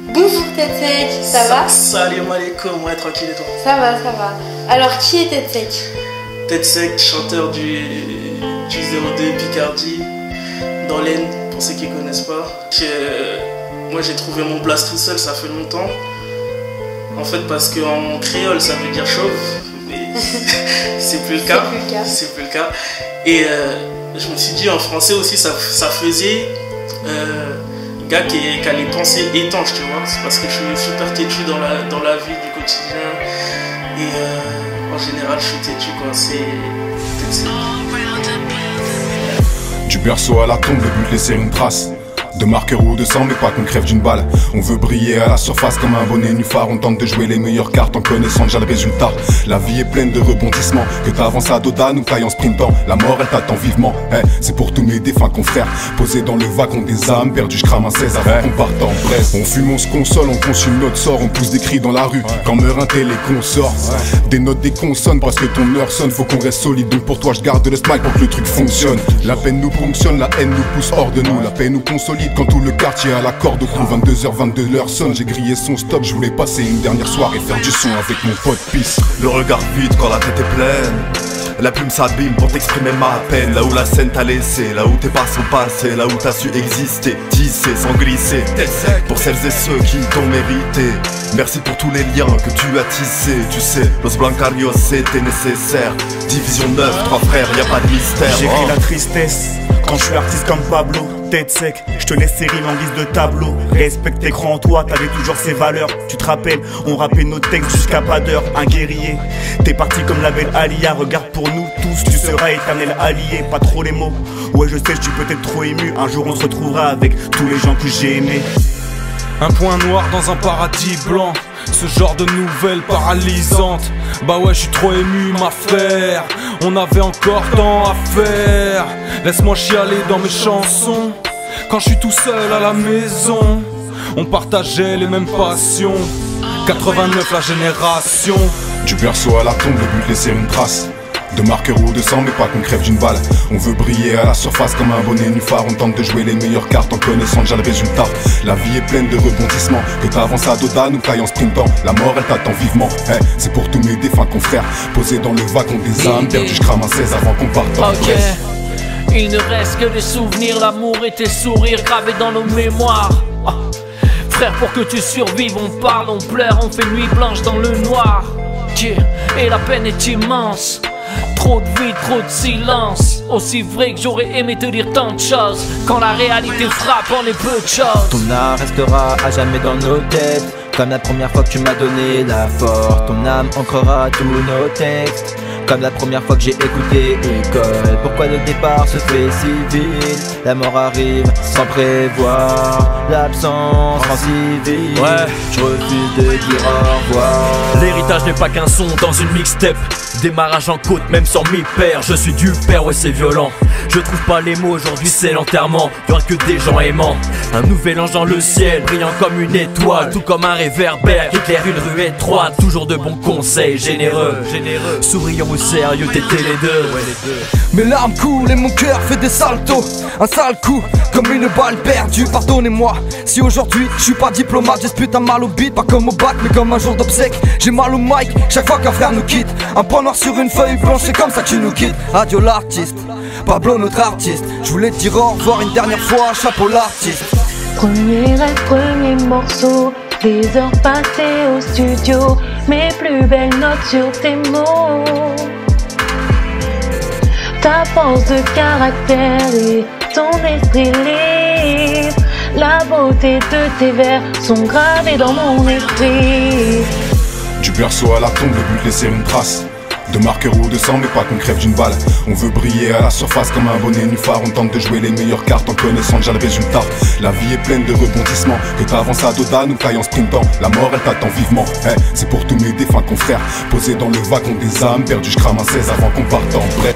Bonjour Tetsek, ça va? Salam alaikum, ouais, tranquille et toi? Ça va, ça va. Alors qui est Tetsek? Tetsek, chanteur du 02 Picardie, dans l'Aisne, pour ceux qui ne connaissent pas. Moi j'ai trouvé mon blast tout seul, ça fait longtemps. En fait parce qu'en créole ça veut dire chauve, mais c'est plus le cas. C'est plus le cas. Et je me suis dit en français aussi ça faisait gars qui a les pensées étanches, tu vois. C'est parce que je suis super têtu dans la vie du quotidien. Et en général je suis têtu quoi, c'est Tetsek. Du berceau à la tombe, le but de laisser une trace. De marqueur ou de sang, mais pas qu'on crève d'une balle. On veut briller à la surface comme un bonnet nufard. On tente de jouer les meilleures cartes en connaissant déjà le résultat. La vie est pleine de rebondissements. Que t'avances à dos d'âne ou taille en sprintant, la mort elle t'attend vivement. C'est pour tous mes défunts confrères, posés dans le wagon des âmes perdues. Je crame un 16 avant qu'on parte en presse. On fume, on se console, on consume notre sort. On pousse des cris dans la rue quand meurt un tel et qu'on sort. Des notes, des consonnes parce que ton heure sonne. Faut qu'on reste solide, donc pour toi je garde le smile pour que le truc fonctionne. La peine nous ponctionne, la haine nous pousse hors de nous. La paix nous consolide quand tout le quartier a la corde au cou. 22h22 l'heure sonne, j'ai grillé son stop. Je voulais passer une dernière soirée, faire du son avec mon pote Peace. Le regard vide quand la tête est pleine. La plume s'abîme pour t'exprimer ma peine. Là où la scène t'a laissé, là où tes pas sont passés, là où t'as su exister, tisser sans glisser. Pour celles et ceux qui t'ont mérité, merci pour tous les liens que tu as tissés. Tu sais, Los Blancarios c'était nécessaire. Division 9, 3 frères, y a pas de mystère. J'écris la tristesse quand je suis artiste comme Pablo. Tetsek, je te laisse ces rimes en guise de tableau. Respecte tes croix en toi, t'avais toujours ces valeurs. Tu te rappelles, on rappait nos textes jusqu'à pas d'heure. Un guerrier, t'es parti comme la belle Alia. Regarde pour nous tous, tu seras éternel allié. Pas trop les mots, ouais je sais, je suis peut-être trop ému. Un jour on se retrouvera avec tous les gens que j'ai aimés. Un point noir dans un paradis blanc, ce genre de nouvelles paralysantes. Bah ouais, je suis trop ému ma frère, on avait encore tant à faire. Laisse-moi chialer dans mes chansons, quand je suis tout seul à la maison. On partageait les mêmes passions, 89 la génération. Du berceau à la tombe, le but de laisser une trace. De marqueur ou de sang, mais pas qu'on crève d'une balle. On veut briller à la surface comme un bonnet nufard. On tente de jouer les meilleures cartes en connaissant déjà le résultat. La vie est pleine de rebondissements. Que t'avances à dos d'âne ou taille en sprintant, la mort elle t'attend vivement. C'est pour tous mes défunts confrères, posés dans le wagon des âmes perdues. Je crame un 16 avant qu'on parte en presse. Il ne reste que des souvenirs, l'amour et tes sourires gravés dans nos mémoires. Frère, pour que tu survives, on parle, on pleure, on fait nuit blanche dans le noir. Et la peine est immense. Trop de vide, trop de silence. Aussi vrai que j'aurais aimé te dire tant de choses. Quand la réalité frappe, on est peu de choses. Ton art restera à jamais dans nos têtes, comme la première fois que tu m'as donné la force. Ton âme ancrera tous nos textes, comme la première fois que j'ai écouté École. Pourquoi le départ se fait si vite? La mort arrive sans prévoir, l'absence rend civil. Ouais, je refuse de dire au revoir. L'héritage n'est pas qu'un son dans une mixtape. Démarrage en côte même sans mi-père. Je suis du père, ouais c'est violent. Je trouve pas les mots, aujourd'hui c'est l'enterrement. Y'aura que des gens aimants. Un nouvel ange dans le ciel, brillant comme une étoile, tout comme un réverbère qui éclaire une rue étroite. Toujours de bons conseils, généreux. Souriant ou sérieux, t'étais les deux. Mes larmes coulent et mon cœur fait des saltos. Un sale coup, comme une balle perdue. Pardonnez-moi, si aujourd'hui je suis pas diplomate. J'espute un mal au beat, pas comme au bac mais comme un jour d'obsèque. J'ai mal au mic, chaque fois qu'un frère nous quitte. Un point noir sur une feuille blanche, c'est comme ça que tu nous quittes. Adieu l'artiste, Pablo notre artiste. Je voulais te dire au revoir une dernière fois, chapeau l'artiste. Premier rêve, premier morceau, des heures passées au studio, mes plus belles notes sur tes mots. Ta force de caractère et ton esprit libre, la beauté de tes vers sont gravés dans mon esprit. Du berceau à la tombe, le but de laisser une trace. De marqueur ou de sang, mais pas qu'on crève d'une balle. On veut briller à la surface comme un bonnet nufard. On tente de jouer les meilleures cartes en connaissant déjà le résultat. La vie est pleine de rebondissements. Que t'avances à dos d'âne ou taille en sprintant, la mort elle t'attend vivement. C'est pour tous mes défunts confrères, posés dans le wagon des âmes perdues. Je crame un 16 avant qu'on parte en prêt.